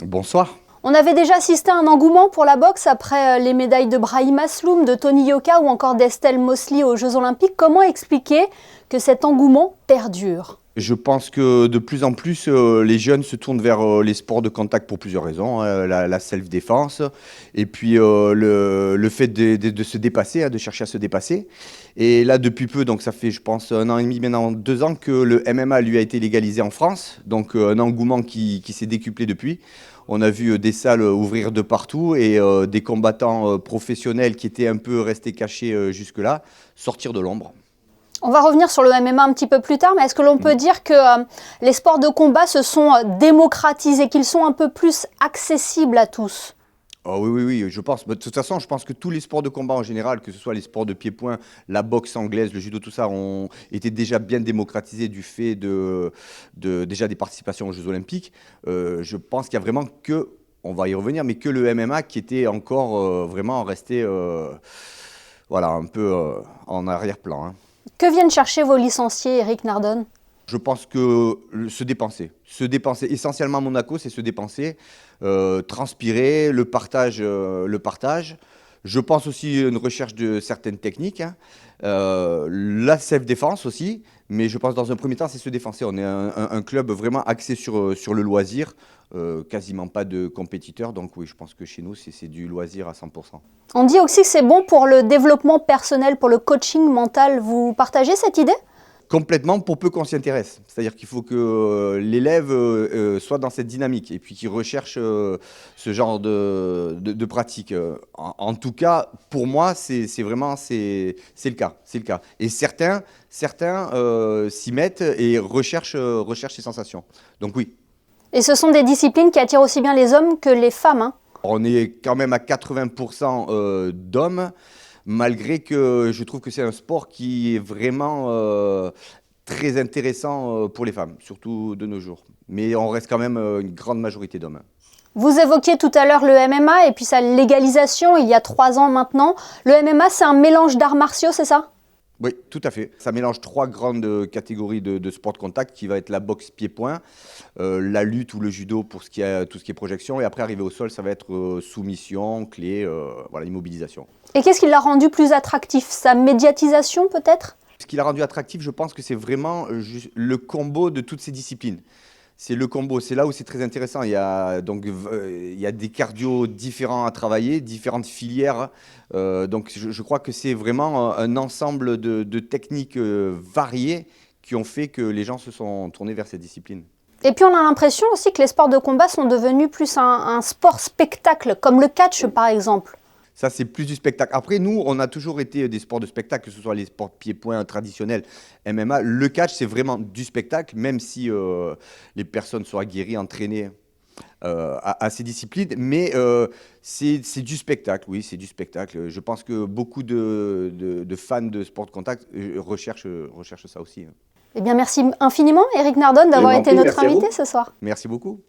Bonsoir. On avait déjà assisté à un engouement pour la boxe après les médailles de Brahim Asloum, de Tony Yoka ou encore d'Estelle Mosley aux Jeux Olympiques. Comment expliquer que cet engouement perdure ? Je pense que de plus en plus, les jeunes se tournent vers les sports de contact pour plusieurs raisons, hein, la self-défense, et puis le fait de se dépasser, hein, de chercher à se dépasser. Et là, depuis peu, donc ça fait, je pense, 1 an et demi, maintenant 2 ans, que le MMA lui a été légalisé en France. Donc un engouement qui s'est décuplé depuis. On a vu des salles ouvrir de partout et des combattants professionnels qui étaient un peu restés cachés jusque-là sortir de l'ombre. On va revenir sur le MMA un petit peu plus tard, mais est-ce que l'on peut dire que les sports de combat se sont démocratisés, qu'ils sont un peu plus accessibles à tous ? Oh oui, oui, oui, je pense. De toute façon, je pense que tous les sports de combat en général, que ce soit les sports de pied-point, la boxe anglaise, le judo, tout ça, ont été déjà bien démocratisés du fait déjà des participations aux Jeux Olympiques. Je pense qu'il y a vraiment que, on va y revenir, mais que le MMA qui était encore vraiment resté voilà, un peu en arrière-plan, hein. Que viennent chercher vos licenciés, Eric Nardone ? Je pense que se dépenser, essentiellement à Monaco, c'est se dépenser, transpirer, le partage, le partage. Je pense aussi à une recherche de certaines techniques, hein. La self-défense aussi, mais je pense dans un premier temps, c'est se défenser. On est un club vraiment axé sur le loisir, quasiment pas de compétiteurs, donc oui, je pense que chez nous, c'est du loisir à 100%. On dit aussi que c'est bon pour le développement personnel, pour le coaching mental. Vous partagez cette idée ? Complètement, pour peu qu'on s'y intéresse. C'est-à-dire qu'il faut que l'élève soit dans cette dynamique et puis qu'il recherche ce genre de pratique. En tout cas, pour moi, c'est le cas. C'est le cas. Et certains s'y mettent et recherchent ces sensations. Donc oui. Et ce sont des disciplines qui attirent aussi bien les hommes que les femmes, hein. On est quand même à 80% d'hommes, malgré que je trouve que c'est un sport qui est vraiment très intéressant pour les femmes, surtout de nos jours. Mais on reste quand même une grande majorité d'hommes. Vous évoquiez tout à l'heure le MMA et puis sa légalisation il y a 3 ans maintenant. Le MMA, c'est un mélange d'arts martiaux, c'est ça ? Oui, tout à fait. Ça mélange 3 grandes catégories de sport de contact qui va être la boxe pied-point, la lutte ou le judo pour tout ce qui est projection. Et après, arriver au sol, ça va être soumission, clé, voilà, immobilisation. Et qu'est-ce qui l'a rendu plus attractif ? Sa médiatisation peut-être ? Ce qui l'a rendu attractif, je pense que c'est vraiment le combo de toutes ces disciplines. C'est le combo, c'est là où c'est très intéressant. Il y a des cardio différents à travailler, différentes filières. Donc je crois que c'est vraiment un ensemble de techniques variées qui ont fait que les gens se sont tournés vers cette discipline. Et puis on a l'impression aussi que les sports de combat sont devenus plus un sport spectacle, comme le catch par exemple. Ça, c'est plus du spectacle. Après, nous, on a toujours été des sports de spectacle, que ce soit les sports pied-point traditionnels, MMA. Le catch, c'est vraiment du spectacle, même si les personnes sont aguerries, entraînées à ces disciplines. Mais c'est du spectacle, oui, c'est du spectacle. Je pense que beaucoup de fans de sport de contact recherchent ça aussi. Eh bien, merci infiniment, Eric Nardone, d'avoir été notre invité ce soir. Merci beaucoup.